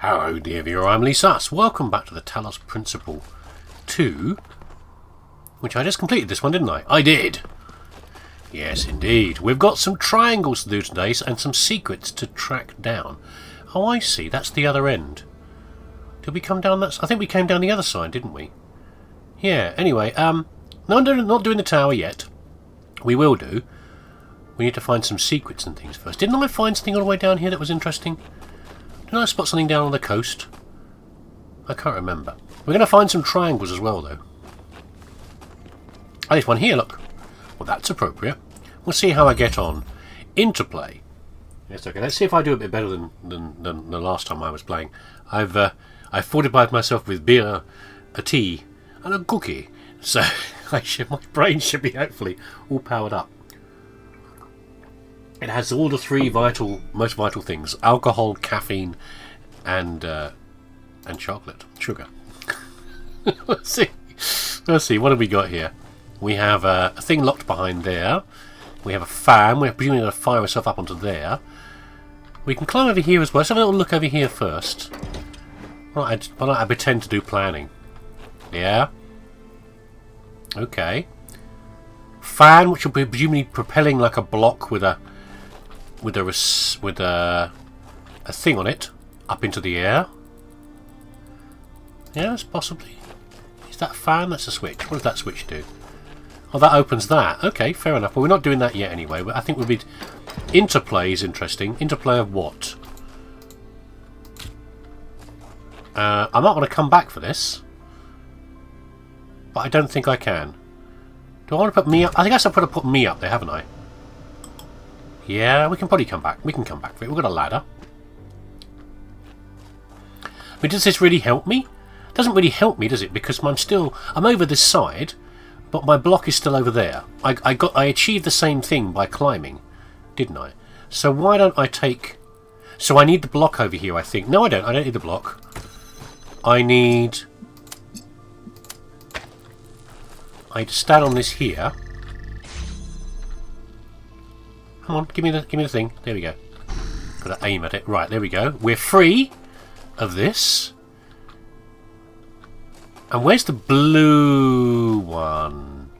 Hello dear viewer, I'm leesusss. Welcome back to the Talos Principle 2, which I just completed this one, didn't I? I did! Yes, indeed. We've got some triangles to do today and some secrets to track down. Oh, I see. That's the other end. Did we come down that? I think we came down the other side, didn't we? Yeah, anyway, no, not doing the tower yet. We will do. We need to find some secrets and things first. Didn't I find something all the way down here that was interesting? Didn't I spot something down on the coast? I can't remember. We're going to find some triangles as well, though. Oh, there's one here, look. Well, that's appropriate. We'll see how I get on. Interplay. Yes, okay. Let's see if I do a bit better than the last time I was playing. I've fortified myself with beer, a tea, and a cookie. So my brain should be hopefully all powered up. It has all the three most vital things: alcohol, caffeine, and chocolate, sugar. Let's see. What have we got here? We have a thing locked behind there. We have a fan. We're presumably going to fire ourselves up onto there. We can climb over here as well. Let's have a little look over here first. Why don't I pretend to do planning? Yeah. Okay. Fan, which will be presumably propelling like a block with a thing on it up into the air. Yes, possibly. Is that fan? That's a switch. What does that switch do? Oh, that opens that. Okay, fair enough. But we're not doing that yet anyway. But I think we'll be... Interplay is interesting. Interplay of what? I might want to come back for this. But I don't think I can. Do I want to put me up? I think I should put me up there, haven't I? Yeah, we can probably come back. We can come back for it. We've got a ladder. I mean, does this really help me? It doesn't really help me, does it? Because I'm over this side, but my block is still over there. I achieved the same thing by climbing, didn't I? So why don't I take... So I need the block over here, I think. No, I don't. I don't need the block. I need to stand on this here. Come on, give me the thing. There we go. Got to aim at it. Right, there we go. We're free of this. And where's the blue one?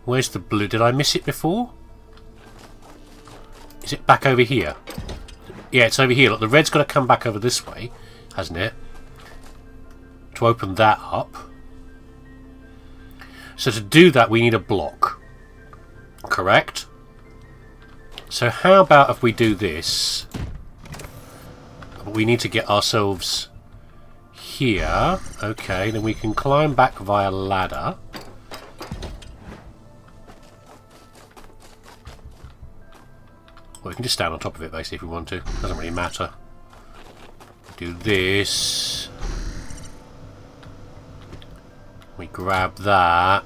Where's the blue? Did I miss it before? Is it back over here? Yeah, it's over here. Look, the red's got to come back over this way, hasn't it? To open that up. So to do that, we need a block. Correct? So how about if we do this? We need to get ourselves here. Okay, then we can climb back via ladder. Well, we can just stand on top of it basically if we want to. Doesn't really matter. Do this. We grab that.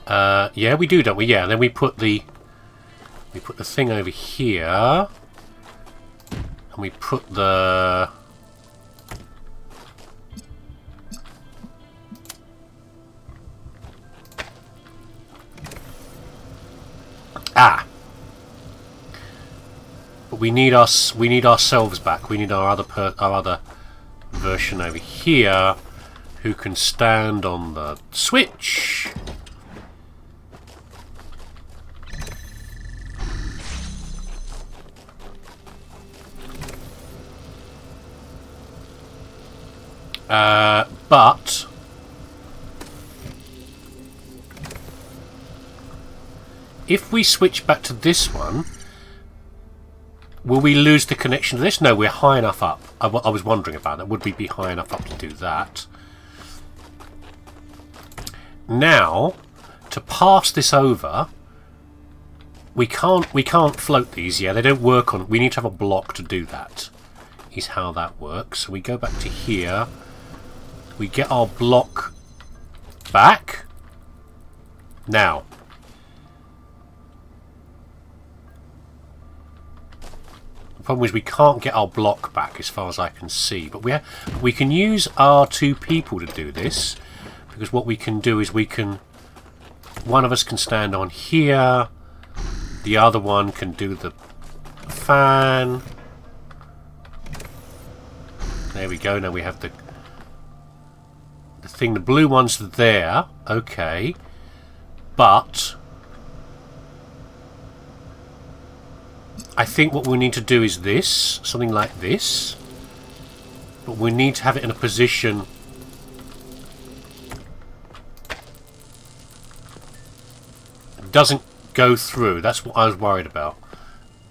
Yeah, we do, don't we? Yeah, and then we put the thing over here, and we put the... But we need ourselves back. We need our other version over here, who can stand on the switch. But if we switch back to this one, will we lose the connection to this? No, we're high enough up. I was wondering about that. Would we be high enough up to do that? Now, to pass this over, we can't float these. Yeah, they don't work on. We need to have a block to do that. Is how that works. So we go back to here. We get our block back. Now, the problem is we can't get our block back as far as I can see. But we can use our two people to do this, because what we can do is one of us can stand on here, the other one can do the fan. There we go. Now we have the thing. The blue ones are there. Okay. But I think what we need to do is this. Something like this. But we need to have it in a position that doesn't go through. That's what I was worried about.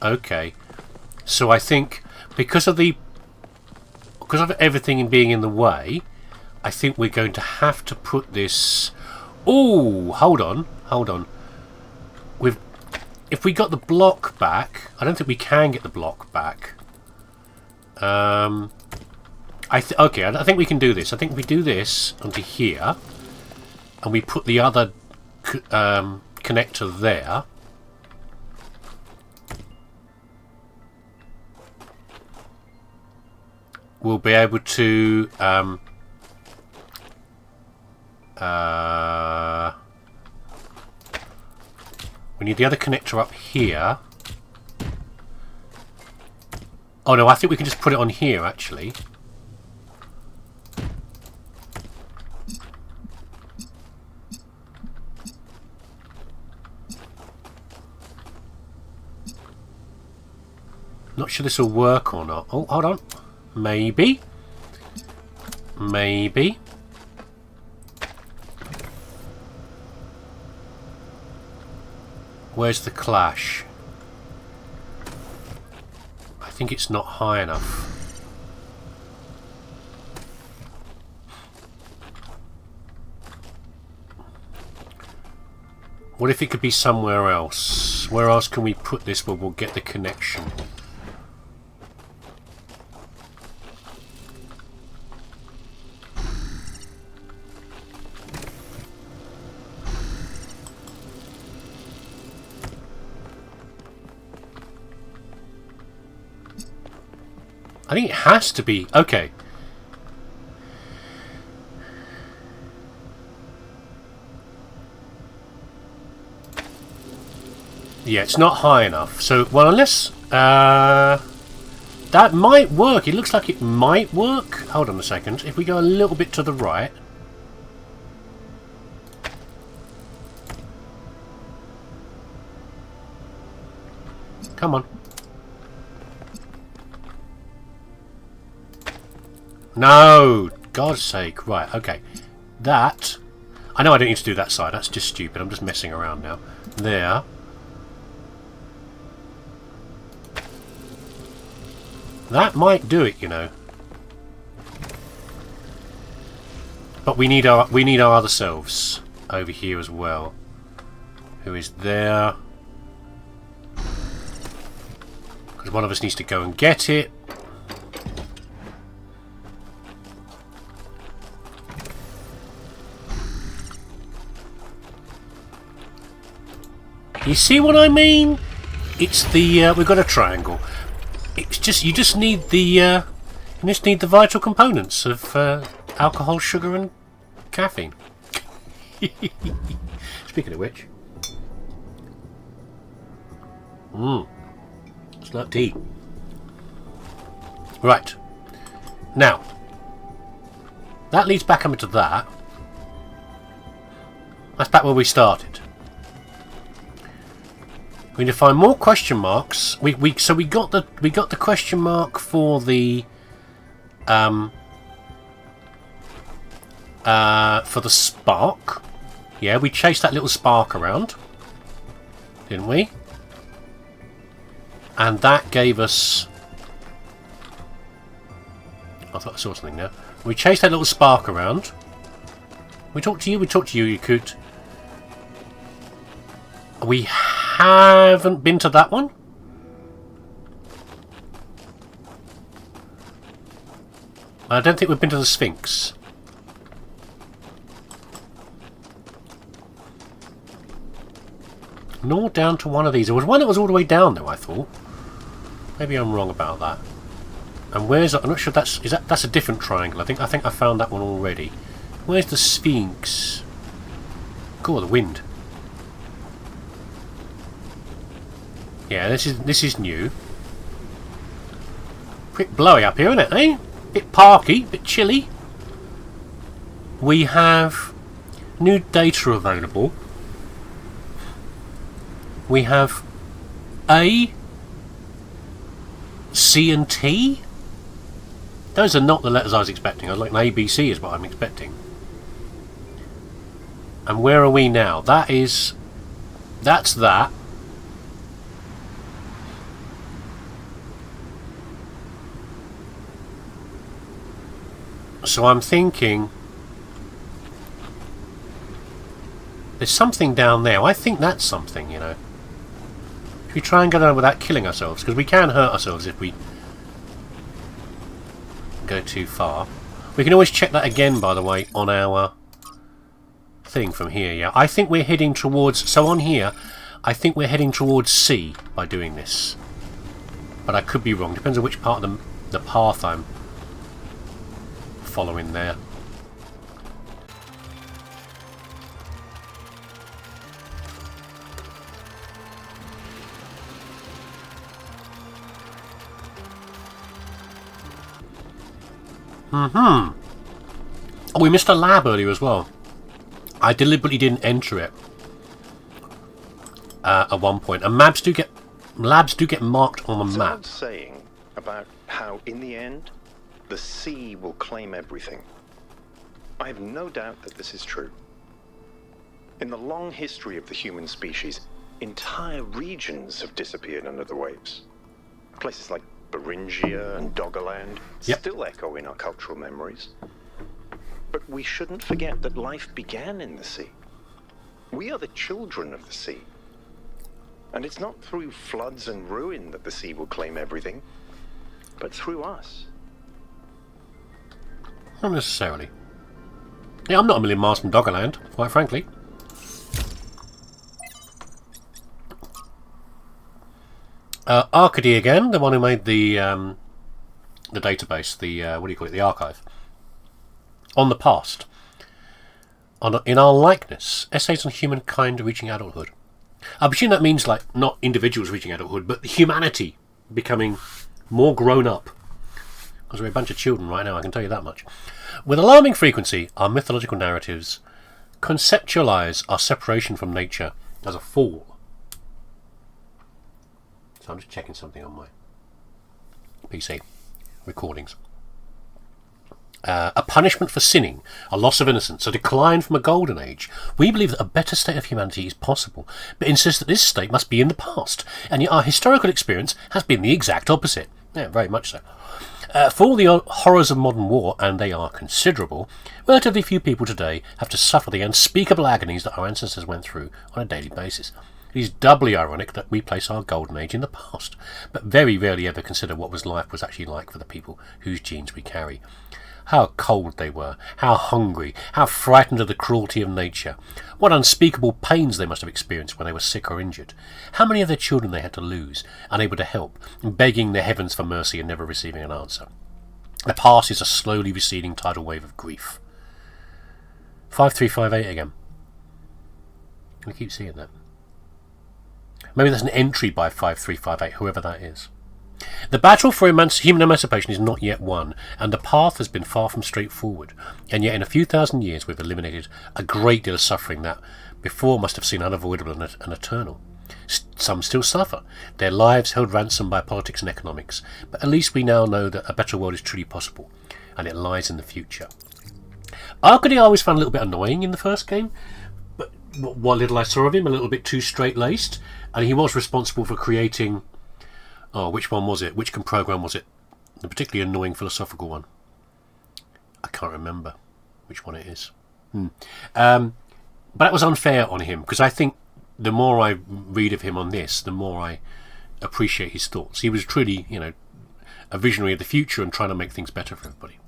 Okay. So I think because of everything being in the way, I think we're going to have to put this... Oh, hold on. If we got the block back, I don't think we can get the block back. Okay, I think we can do this. I think we do this onto here, and we put the other connector there. We'll be able to we need the other connector up here. Oh no, I think we can just put it on here actually. Not sure this will work or not. Oh, hold on. Maybe. Maybe. Where's the clash? I think it's not high enough. What if it could be somewhere else? Where else can we put this where we'll get the connection? I think it has to be. Okay. Yeah, it's not high enough. So, well, unless... that might work. It looks like it might work. Hold on a second. If we go a little bit to the right... Come on. No! God's sake. Right, okay. That... I know I don't need to do that side. That's just stupid. I'm just messing around now. There. That might do it, you know. But we need our other selves over here as well. Who is there? Because one of us needs to go and get it. You see what I mean? It's the we've got a triangle. It's just you just need the vital components of alcohol, sugar, and caffeine. Speaking of which, it's like tea. Right now, that leads back into that. That's back where we started. We need to find more question marks. So we got the question mark for the spark. Yeah, we chased that little spark around, didn't we? And that gave us... I thought I saw something now. We chased that little spark around. We talked to you, Yakut. We haven't been to that one. I don't think we've been to the Sphinx. Nor down to one of these. There was one that was all the way down though, I thought. Maybe I'm wrong about that. And where's... I'm not sure that's... That's a different triangle. I think I found that one already. Where's the Sphinx? Cool, the wind. Yeah, this is new. Pretty blowy up here, isn't it, eh? Bit parky, bit chilly. We have new data available. We have A, C and T. Those are not the letters I was expecting. I was like an ABC is what I'm expecting. And where are we now? That's that. So I'm thinking there's something down there. I think that's something, you know. If we try and get on without killing ourselves, because we can hurt ourselves if we go too far. We can always check that again, by the way, on our thing from here. Yeah, I think we're heading towards. So on here, I think we're heading towards C by doing this, but I could be wrong. Depends on which part of the path I'm following there. Oh, we missed a lab earlier as well. I deliberately didn't enter it at one point. And labs do get marked on the map. It's an old saying about how, in the end, the sea will claim everything. I have no doubt that this is true. In the long history of the human species, entire regions have disappeared under the waves. Places like Beringia and Doggerland still echo in our cultural memories. But we shouldn't forget that life began in the sea. We are the children of the sea. And it's not through floods and ruin that the sea will claim everything, but through us. Not necessarily. Yeah, I'm not a million miles from Doggerland, quite frankly. Arcady again, the one who made the database, the what do you call it, the archive. On the past. In our likeness, essays on humankind reaching adulthood. I presume that means like not individuals reaching adulthood, but humanity becoming more grown up. Because we're a bunch of children right now, I can tell you that much. With alarming frequency, our mythological narratives conceptualize our separation from nature as a fall. So I'm just checking something on my PC. Recordings. A punishment for sinning, a loss of innocence, a decline from a golden age. We believe that a better state of humanity is possible, but insist that this state must be in the past, and yet our historical experience has been the exact opposite. Yeah, very much so. For all the horrors of modern war, and they are considerable, relatively few people today have to suffer the unspeakable agonies that our ancestors went through on a daily basis. It is doubly ironic that we place our golden age in the past, but very rarely ever consider what life was actually like for the people whose genes we carry. How cold they were, how hungry, how frightened of the cruelty of nature. What unspeakable pains they must have experienced when they were sick or injured. How many of their children they had to lose, unable to help, begging the heavens for mercy and never receiving an answer. The past is a slowly receding tidal wave of grief. 5358 again. I keep seeing that. Maybe there's an entry by 5358, whoever that is. The battle for human emancipation is not yet won, and the path has been far from straightforward. And yet in a few thousand years we've eliminated a great deal of suffering that before must have seemed unavoidable and eternal. Some still suffer, their lives held ransom by politics and economics, but at least we now know that a better world is truly possible, and it lies in the future. Arcady I always found a little bit annoying in the first game, but what little I saw of him, a little bit too straight-laced, and he was responsible for creating... Oh, which one was it? Which program was it? The particularly annoying philosophical one. I can't remember which one it is. But that was unfair on him, because I think the more I read of him on this, the more I appreciate his thoughts. He was truly, you know, a visionary of the future and trying to make things better for everybody.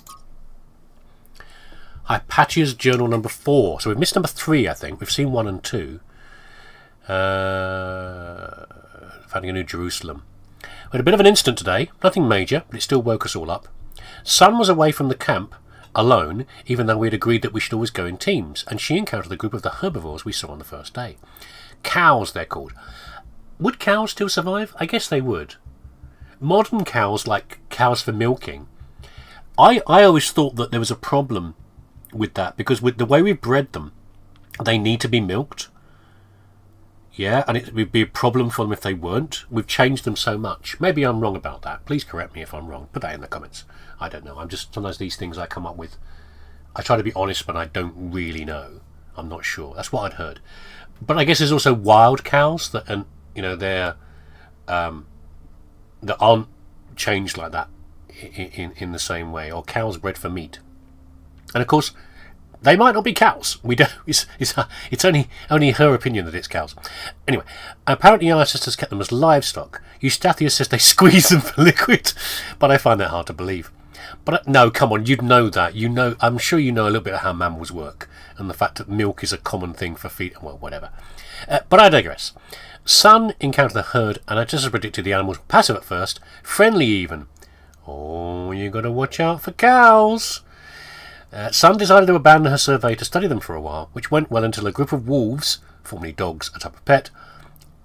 Hypatia's Journal number 4. So we've missed number 3, I think. We've seen 1 and 2. Finding a New Jerusalem. We had a bit of an incident today, nothing major, but it still woke us all up. Sun was away from the camp, alone, even though we had agreed that we should always go in teams, and she encountered a group of the herbivores we saw on the first day. Cows, they're called. Would cows still survive? I guess they would. Modern cows, like cows for milking, I always thought that there was a problem with that, because with the way we've bred them, they need to be milked. Yeah, and it would be a problem for them if they weren't. We've changed them so much. Maybe I'm wrong about that. Please correct me if I'm wrong. Put that in the comments. I don't know. I'm just, sometimes these things I come up with, I try to be honest, but I don't really know. I'm not sure. That's what I'd heard. But I guess there's also wild cows that, and you know, they're that aren't changed like that in the same way, or cows bred for meat. And of course, they might not be cows. We don't. It's only her opinion that it's cows. Anyway, apparently our ancestors kept them as livestock. Eustathius says they squeeze them for liquid, but I find that hard to believe. But no, come on, you'd know that. You know, I'm sure you know a little bit of how mammals work, and the fact that milk is a common thing for feed. Well, whatever. But I digress. Sun encountered the herd, and just as predicted, the animals were passive at first, friendly even. Oh, you got to watch out for cows. Sun decided to abandon her survey to study them for a while, which went well until a group of wolves, formerly dogs, a type of pet,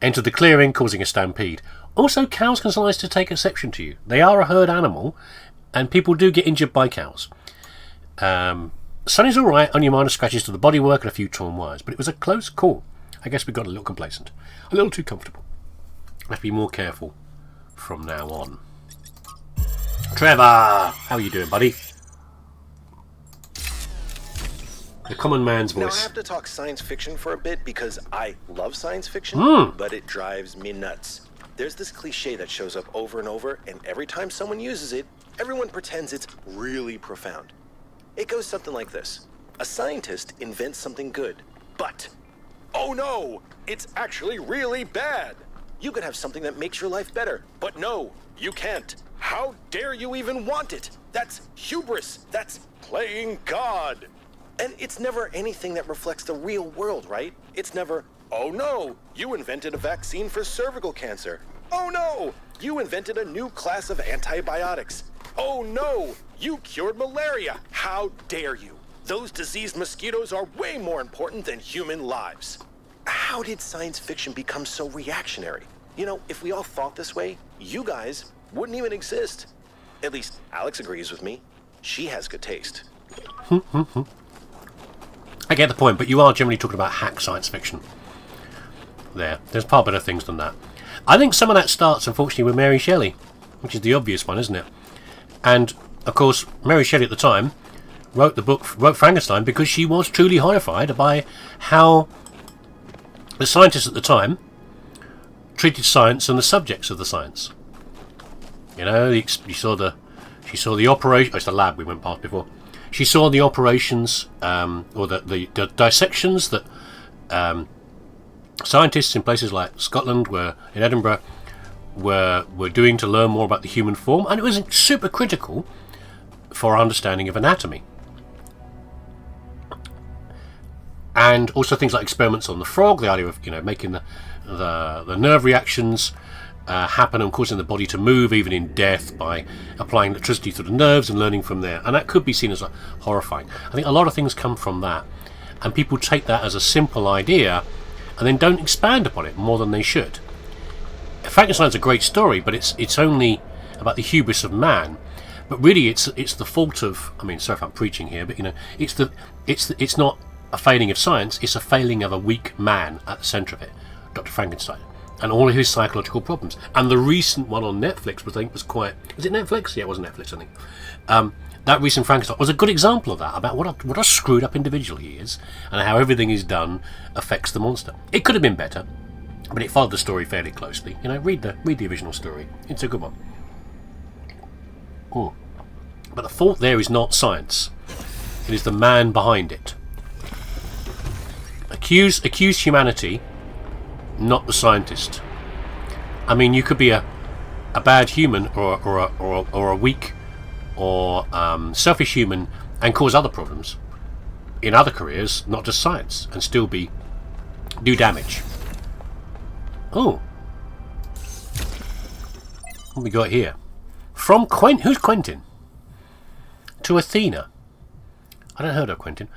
entered the clearing, causing a stampede. Also, cows can sometimes to take exception to you. They are a herd animal, and people do get injured by cows. Sun is alright, only minor scratches to the bodywork and a few torn wires, but it was a close call. I guess we got a little complacent, a little too comfortable. I have to be more careful from now on. Trevor, how are you doing, buddy? The common man's voice. Now I have to talk science fiction for a bit because I love science fiction, but it drives me nuts. There's this cliche that shows up over and over, and every time someone uses it, everyone pretends it's really profound. It goes something like this. A scientist invents something good, but, oh no, it's actually really bad. You could have something that makes your life better, but no, you can't. How dare you even want it? That's hubris. That's playing God. And it's never anything that reflects the real world, right? It's never, oh no, you invented a vaccine for cervical cancer. Oh no, you invented a new class of antibiotics. Oh no, you cured malaria. How dare you? Those diseased mosquitoes are way more important than human lives. How did science fiction become so reactionary? You know, if we all thought this way, you guys wouldn't even exist. At least Alex agrees with me. She has good taste. I get the point, but you are generally talking about hack science fiction. There's far better things than that. I think some of that starts, unfortunately, with Mary Shelley, which is the obvious one, isn't it? And, of course, Mary Shelley at the time wrote Frankenstein because she was truly horrified by how the scientists at the time treated science and the subjects of the science. You know, she saw the operation. Oh, it's the lab we went past before. She saw the operations, or the dissections that scientists in places like Scotland, in Edinburgh, were doing to learn more about the human form, and it was super critical for our understanding of anatomy. And also things like experiments on the frog, the idea of making the nerve reactions happen and causing the body to move even in death by applying electricity to the nerves and learning from there. And that could be seen as horrifying. I think a lot of things come from that, and people take that as a simple idea and then don't expand upon it more than they should. Frankenstein's a great story, but it's only about the hubris of man. But really, it's the fault of. I mean, sorry if I'm preaching here, but it's not a failing of science. It's a failing of a weak man at the centre of it, Dr. Frankenstein, and all of his psychological problems. And the recent one on Netflix was it Netflix? Yeah, it was Netflix, I think. That recent Frankenstein was a good example of that, about what a screwed up individual he is, and how everything he's done affects the monster. It could have been better, but it followed the story fairly closely. Read the original story. It's a good one. But the fault there is not science. It is the man behind it. Accuse humanity, not the scientist. I mean, you could be a bad human or a weak or selfish human and cause other problems in other careers, not just science, and still do damage. Oh, what we got here? From who's Quentin? To Athena. I don't heard of Quentin.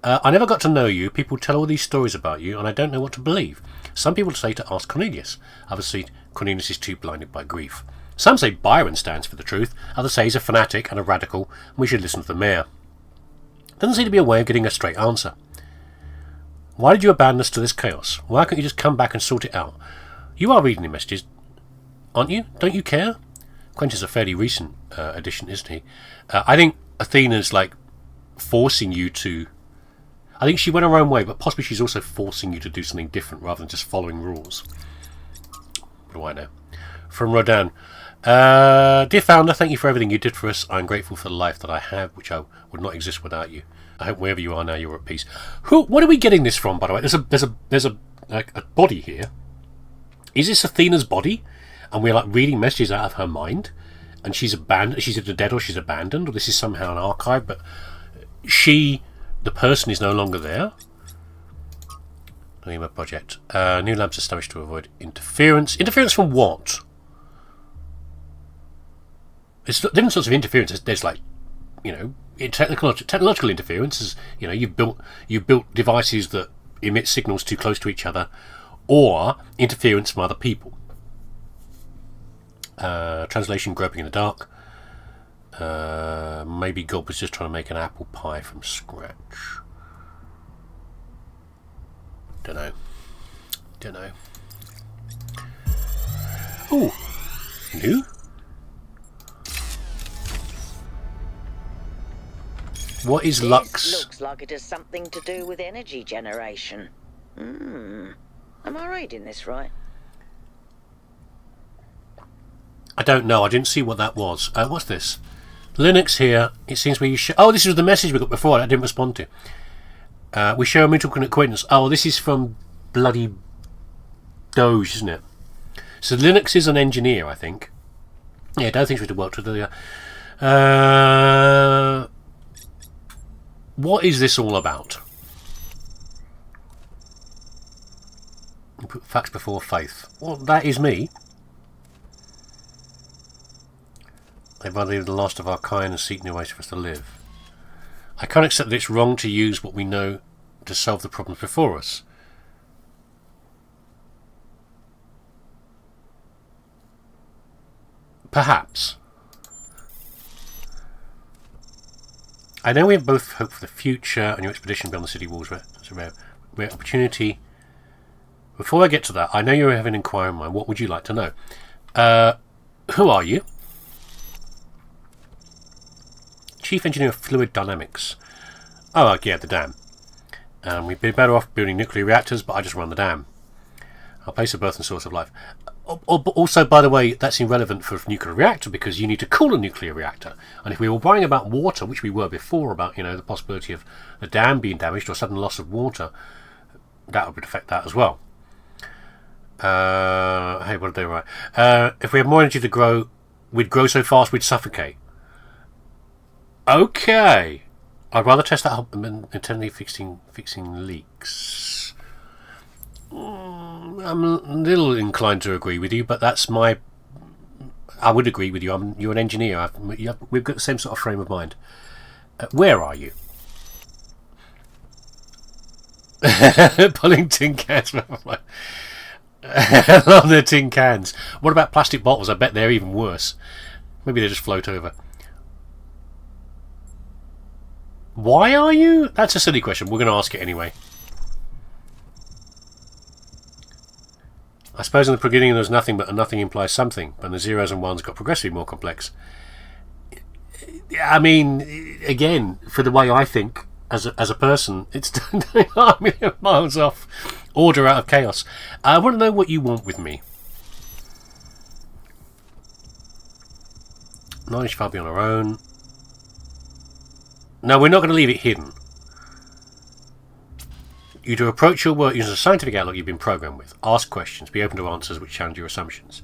I never got to know you. People tell all these stories about you, and I don't know what to believe. Some people say to ask Cornelius. Others say Cornelius is too blinded by grief. Some say Byron stands for the truth, others say he's a fanatic and a radical, and we should listen to the mayor. Doesn't seem to be a way of getting a straight answer. Why did you abandon us to this chaos? Why can't you just come back and sort it out? You are reading the messages, aren't you? Don't you care? Quentin's a fairly recent addition, isn't he? I think Athena's like forcing you to... I think she went her own way, but possibly she's also forcing you to do something different rather than just following rules. What do I know? From Rodan. Dear Founder, thank you for everything you did for us. I'm grateful for the life that I have, which I would not exist without you. I hope wherever you are now, you're at peace. What are we getting this from, by the way? There's a body here. Is this Athena's body? And we're like reading messages out of her mind, and she's abandoned. She's either dead or she's abandoned, or this is somehow an archive. But the person is no longer there. Name of project. New labs established to avoid interference. Interference from what? There's different sorts of interference. There's like, technological interference. Is, you've built devices that emit signals too close to each other, or interference from other people. Translation: groping in the dark. Maybe God was just trying to make an apple pie from scratch. Don't know. Ooh, new. What is Lux? Looks like it has something to do with energy generation. Am I reading this right? I don't know. I didn't see what that was. What's this? Linux here. It seems we oh, this was the message we got before. I didn't respond to. We share a mutual acquaintance. Oh, this is from bloody Doge, isn't it? So Linux is an engineer, I think. Yeah, I don't think we should work with the. What is this all about? You put facts before faith. Well, that is me. They'd rather leave the last of our kind and seek new ways for us to live. I can't accept that it's wrong to use what we know to solve the problems before us. Perhaps. I know we have both hope for the future and your expedition beyond the city walls. It's a rare opportunity. Before I get to that, I know you have an inquiry in mind. What would you like to know? Who are you? Chief Engineer of Fluid Dynamics. Oh, yeah, the dam. We'd be better off building nuclear reactors, but I just run the dam. Our place of birth and source of life. Also, by the way, that's irrelevant for a nuclear reactor because you need to cool a nuclear reactor. And if we were worrying about water, which we were before, about the possibility of the dam being damaged or sudden loss of water, that would affect that as well. Hey, what did they write? If we had more energy to grow, we'd grow so fast we'd suffocate. Okay. I'd rather test that than internally fixing leaks. I'm a little inclined to agree with you, but that's my... I would agree with you. You're an engineer. We've got the same sort of frame of mind. Where are you? Pulling tin cans. On the tin cans. What about plastic bottles? I bet they're even worse. Maybe they just float over. Why are you? That's a silly question. We're going to ask it anyway. I suppose in the beginning there was nothing, but a nothing implies something. But the zeros and ones got progressively more complex. I mean, again, for the way I think as a person, it's a million miles off. Order out of chaos. I want to know what you want with me. Knowledge far beyond our own. No, we're not going to leave it hidden. You to approach your work using a scientific outlook you've been programmed with. Ask questions. Be open to answers which challenge your assumptions.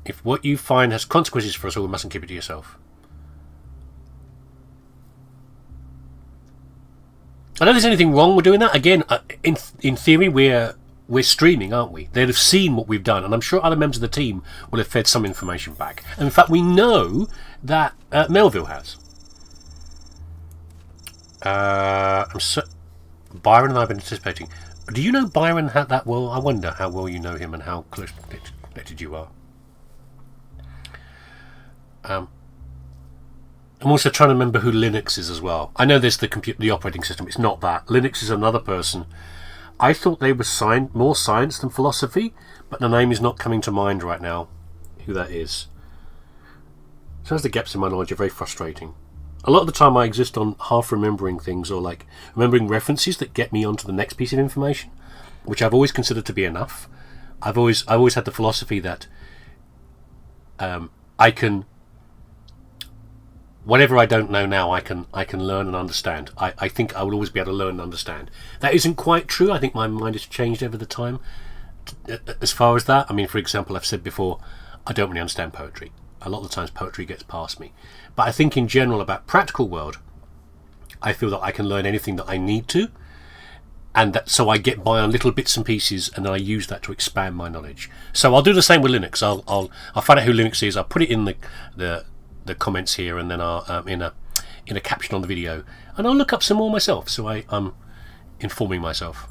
If what you find has consequences for us all, we mustn't keep it to yourself. I don't think there's anything wrong with doing that. Again, in theory, we're streaming, aren't we? They'd have seen what we've done, and I'm sure other members of the team will have fed some information back. And in fact, we know that Melville has. Byron and I have been anticipating. Do you know Byron that well? I wonder how well you know him and how close connected you are. I'm also trying to remember who Linux is as well. I know there's the operating system. It's not that. Linux is another person. I thought they were more science than philosophy, but the name is not coming to mind right now who that is. So the gaps in my knowledge are very frustrating. A lot of the time I exist on half remembering things, or like remembering references that get me onto the next piece of information, which I've always considered to be enough. I've always had the philosophy that I can, whatever I don't know now, I can learn and understand. I think I will always be able to learn and understand. That isn't quite true. I think my mind has changed over the time. As far as that, I mean, for example, I've said before, I don't really understand poetry. A lot of the times poetry gets past me. But I think in general about practical world, I feel that I can learn anything that I need to, and so I get by on little bits and pieces, and then I use that to expand my knowledge. So I'll do the same with Linux. I'll find out who Linux is. I'll put it in the comments here, and then I'll in a caption on the video, and I'll look up some more myself. So I'm informing myself.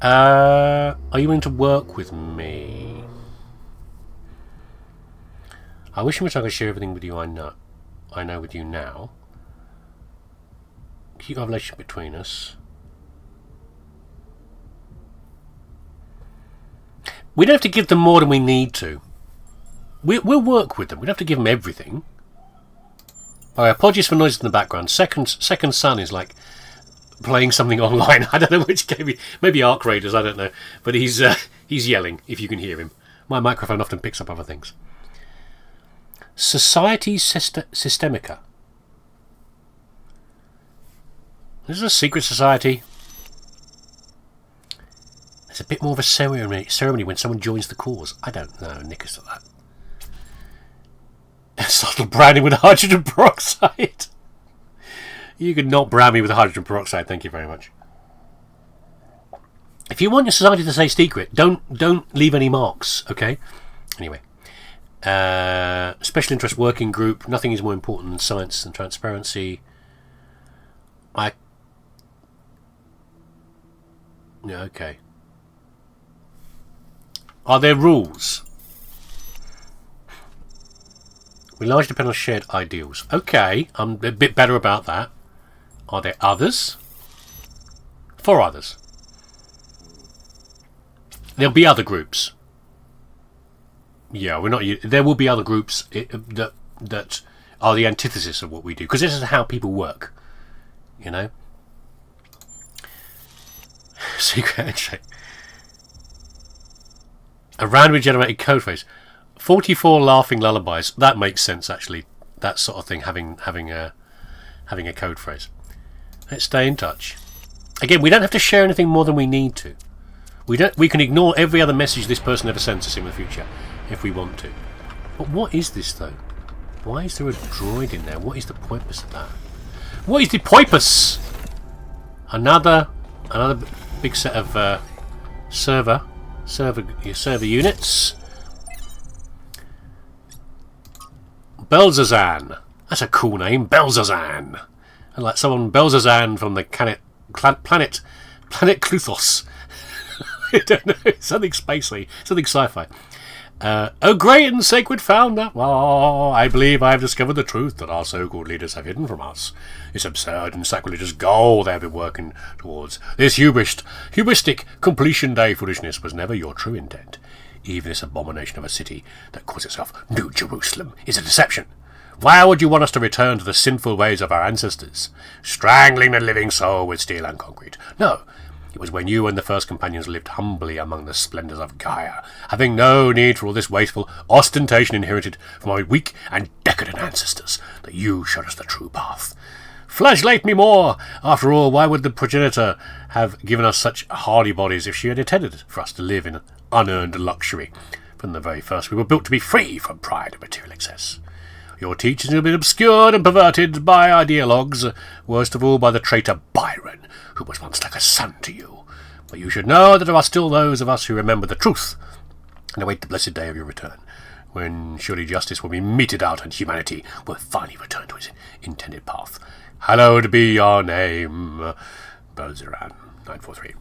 Are you willing to work with me? I wish I could share everything with you I know with you now. Keep our relationship between us. We don't have to give them more than we need to. We'll work with them. We don't have to give them everything. Apologies for noises in the background. Second Son is like playing something online. I don't know which game. Maybe Arc Raiders. I don't know. But he's yelling. If you can hear him, my microphone often picks up other things. Society Systemica. This is a secret society. There's a bit more of a ceremony when someone joins the cause. I don't know, Nickers to that. Subtle branding with hydrogen peroxide. You could not brand me with hydrogen peroxide, thank you very much. If you want your society to stay secret, don't leave any marks, okay? Anyway. Special interest working group. Nothing is more important than science and transparency. Yeah, okay. Are there rules? We largely depend on shared ideals. Okay, I'm a bit better about that. Are there others? 4 others. There'll be other groups. Yeah, we're not. There will be other groups that are the antithesis of what we do, because this is how people work. You know. Secret handshake. A randomly generated code phrase. 44 laughing lullabies. That makes sense, actually. That sort of thing. Having a code phrase. Let's stay in touch. Again, we don't have to share anything more than we need to. We can ignore every other message this person ever sends us in the future, if we want to. But what is this, though? Why is there a droid in there? What is the purpose of that? What is the purpose? Another big set of server units. Belzazan. That's a cool name, Belzazan. And like someone Belzazan from the planet Cluthos. I don't know, something spacey, something sci-fi. O great and sacred founder, I believe I have discovered the truth that our so-called leaders have hidden from us. This absurd and sacrilegious goal they have been working towards. This hubristic completion day foolishness was never your true intent. Even this abomination of a city that calls itself New Jerusalem is a deception. Why would you want us to return to the sinful ways of our ancestors, strangling the living soul with steel and concrete? No. It was when you and the first companions lived humbly among the splendours of Gaia, having no need for all this wasteful ostentation inherited from our weak and decadent ancestors, that you showed us the true path. Flagellate me more! After all, why would the progenitor have given us such hardy bodies if she had intended for us to live in unearned luxury? From the very first, we were built to be free from pride and material excess. Your teachings have been obscured and perverted by ideologues, worst of all by the traitor Byron, who was once like a son to you. But you should know that there are still those of us who remember the truth and await the blessed day of your return, when surely justice will be meted out and humanity will finally return to its intended path. Hallowed be your name, Belzeran 943.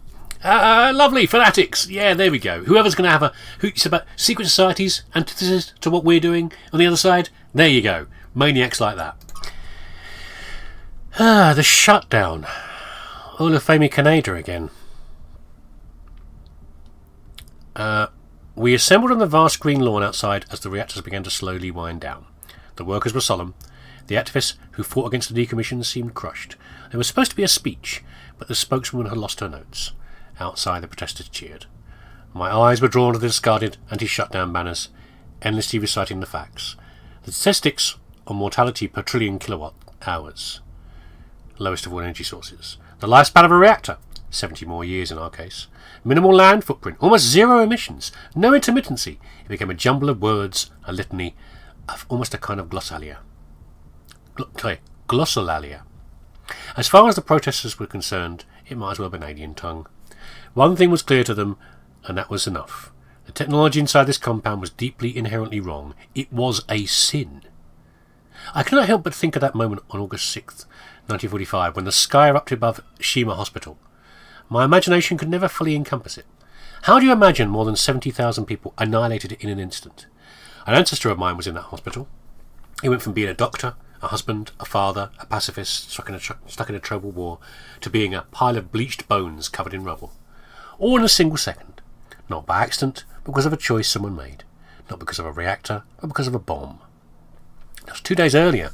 Lovely, fanatics. Yeah, there we go. Whoever's going to have a hoots about secret societies, antithesis to what we're doing on the other side, there you go. Maniacs like that. The shutdown. Olufemi Kaneda again. We assembled on the vast green lawn outside as the reactors began to slowly wind down. The workers were solemn. The activists who fought against the decommission seemed crushed. There was supposed to be a speech, but the spokeswoman had lost her notes. Outside, the protesters cheered. My eyes were drawn to the discarded anti-shutdown banners, endlessly reciting the facts. The statistics on mortality per trillion kilowatt hours. Lowest of all energy sources. The lifespan of a reactor. 70 more years in our case. Minimal land footprint. Almost zero emissions. No intermittency. It became a jumble of words, a litany, of almost a kind of glossolalia. Glossolalia. As far as the protesters were concerned, it might as well have been alien tongue. One thing was clear to them, and that was enough. The technology inside this compound was deeply inherently wrong. It was a sin. I cannot help but think of that moment on August 6th, 1945, when the sky erupted above Shima Hospital. My imagination could never fully encompass it. How do you imagine more than 70,000 people annihilated in an instant? An ancestor of mine was in that hospital. He went from being a doctor, a husband, a father, a pacifist stuck in a troubled war, to being a pile of bleached bones covered in rubble. All in a single second. Not by accident, but because of a choice someone made. Not because of a reactor, but because of a bomb. Just 2 days earlier,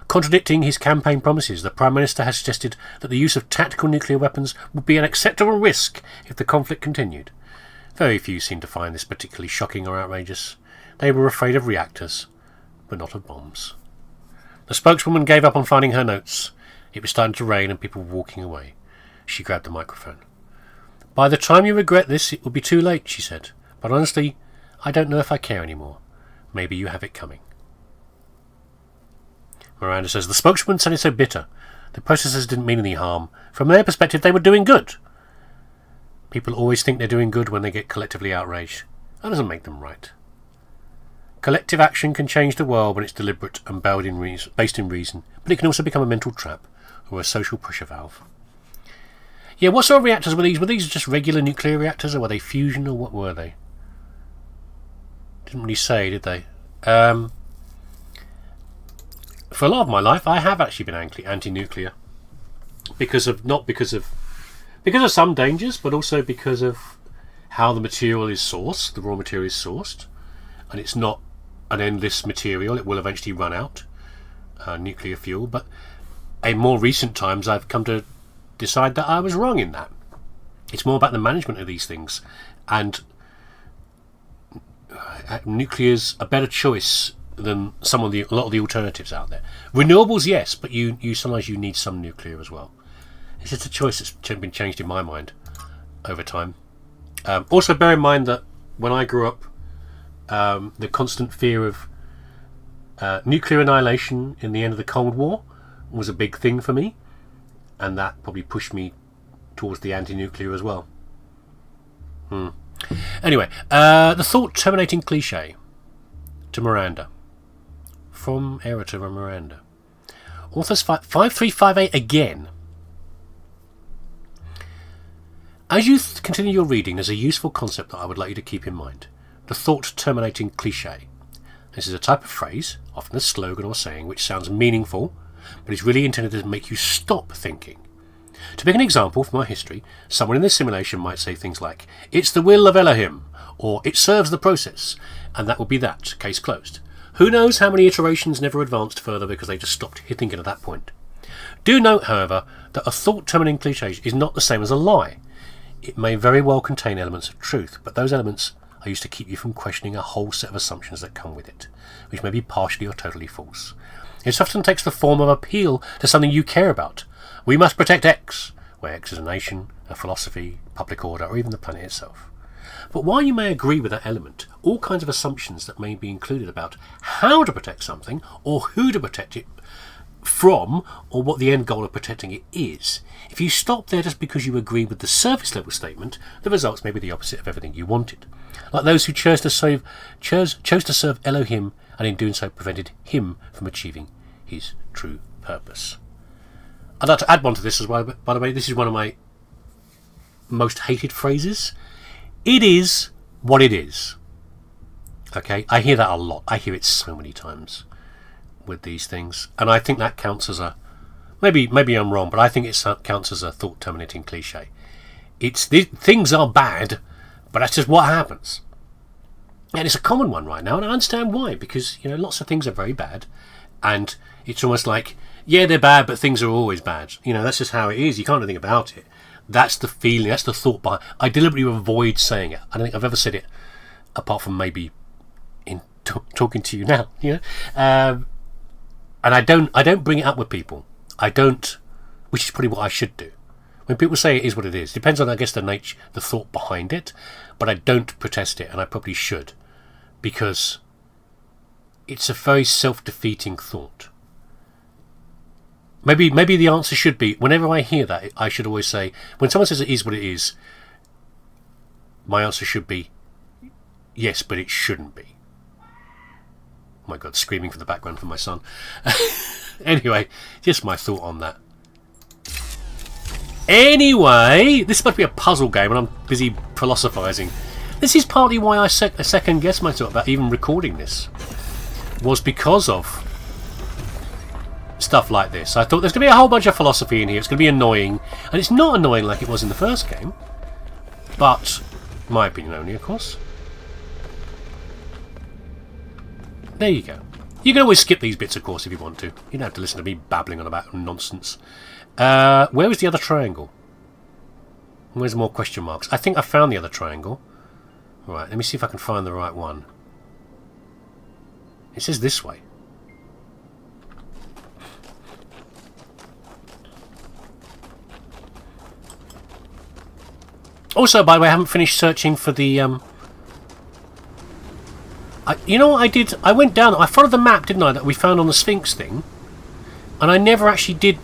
contradicting his campaign promises, the Prime Minister had suggested that the use of tactical nuclear weapons would be an acceptable risk if the conflict continued. Very few seemed to find this particularly shocking or outrageous. They were afraid of reactors, but not of bombs. The spokeswoman gave up on finding her notes. It was starting to rain and people were walking away. She grabbed the microphone. By the time you regret this, it will be too late, she said. But honestly, I don't know if I care anymore. Maybe you have it coming. Miranda says, the spokeswoman sounded so bitter. The protesters didn't mean any harm. From their perspective, they were doing good. People always think they're doing good when they get collectively outraged. That doesn't make them right. Collective action can change the world when it's deliberate and based in reason, but it can also become a mental trap or a social pressure valve. Yeah, what sort of reactors were these? Were these just regular nuclear reactors, or were they fusion, or what were they? Didn't really say, did they? For a lot of my life, I have actually been anti-nuclear, because of some dangers, but also because of how the material is sourced, the raw material is sourced, and it's not an endless material. It will eventually run out, nuclear fuel. But in more recent times, I've come to decide that I was wrong in that. It's more about the management of these things, and nuclear's a better choice than a lot of the alternatives out there. Renewables, yes, but you sometimes you need some nuclear as well. It's just a choice that's been changed in my mind over time. Also, bear in mind that when I grew up, the constant fear of nuclear annihilation in the end of the Cold War was a big thing for me, and that probably pushed me towards the anti-nuclear as well. Anyway, the thought-terminating cliche to Miranda. From error to Miranda. Authors 5358 again. As you continue your reading, there's a useful concept that I would like you to keep in mind. The thought-terminating cliche. This is a type of phrase, often a slogan or saying, which sounds meaningful, but is really intended to make you stop thinking. To pick an example from our history, someone in this simulation might say things like, "It's the will of Elohim," or "It serves the process," and that would be that, case closed. Who knows how many iterations never advanced further because they just stopped thinking at that point. Do note, however, that a thought-terminating cliche is not the same as a lie. It may very well contain elements of truth, but those elements are used to keep you from questioning a whole set of assumptions that come with it, which may be partially or totally false. It often takes the form of appeal to something you care about. We must protect X, where X is a nation, a philosophy, public order, or even the planet itself. But while you may agree with that element, all kinds of assumptions that may be included about how to protect something, or who to protect it from, or what the end goal of protecting it is, if you stop there just because you agree with the surface level statement, the results may be the opposite of everything you wanted. Like those who chose to serve Elohim, and in doing so prevented him from achieving his true purpose. I'd like to add one to this as well, but by the way, this is one of my most hated phrases. It is what it is. Okay, I hear that a lot. I hear it so many times with these things, and I think that counts as a maybe I'm wrong, but I think it counts as a thought terminating cliche. Things are bad, but that's just what happens, and it's a common one right now, and I understand why, because lots of things are very bad, and it's almost like, yeah, they're bad, but things are always bad. That's just how it is. You can't do anything about it. That's the feeling. That's the thought behind. I deliberately avoid saying it. I don't think I've ever said it, apart from maybe in talking to you now. And I don't bring it up with people. I don't, which is probably what I should do. When people say it is what it is, depends on, I guess, the thought behind it. But I don't protest it, and I probably should, because it's a very self-defeating thought. Maybe the answer should be, whenever I hear that, I should always say, when someone says it is what it is, my answer should be, yes, but it shouldn't be. Oh my God, screaming from the background from my son. Anyway, just my thought on that. Anyway, this is supposed to be a puzzle game, and I'm busy philosophizing. This is partly why I second guessed myself about even recording this. Was because of stuff like this. I thought there's going to be a whole bunch of philosophy in here. It's going to be annoying, and it's not annoying like it was in the first game, but my opinion only, of course. There you go. You can always skip these bits, of course, if you want to. You don't have to listen to me babbling on about nonsense. Where was the other triangle? Where's more question marks? I think I found the other triangle. Right, let me see if I can find the right one. It says this way. Also, by the way, I haven't finished searching for the... you know what I did? I went down... I followed the map, didn't I, that we found on the Sphinx thing. And I never actually did...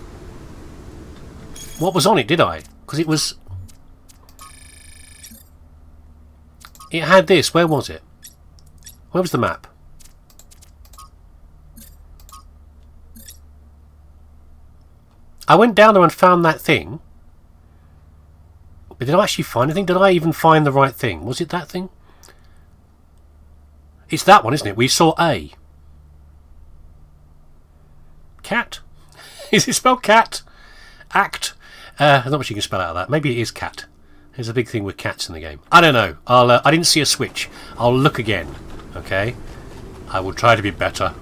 what was on it, did I? Because it was... it had this. Where was it? Where was the map? I went down there and found that thing. But did I actually find anything? Did I even find the right thing? Was it that thing? It's that one, isn't it? We saw A. Cat? Is it spelled cat? Act? I don't know what you can spell out of that. Maybe it is cat. There's a big thing with cats in the game. I don't know. I didn't see a switch. I'll look again. Okay? I will try to be better.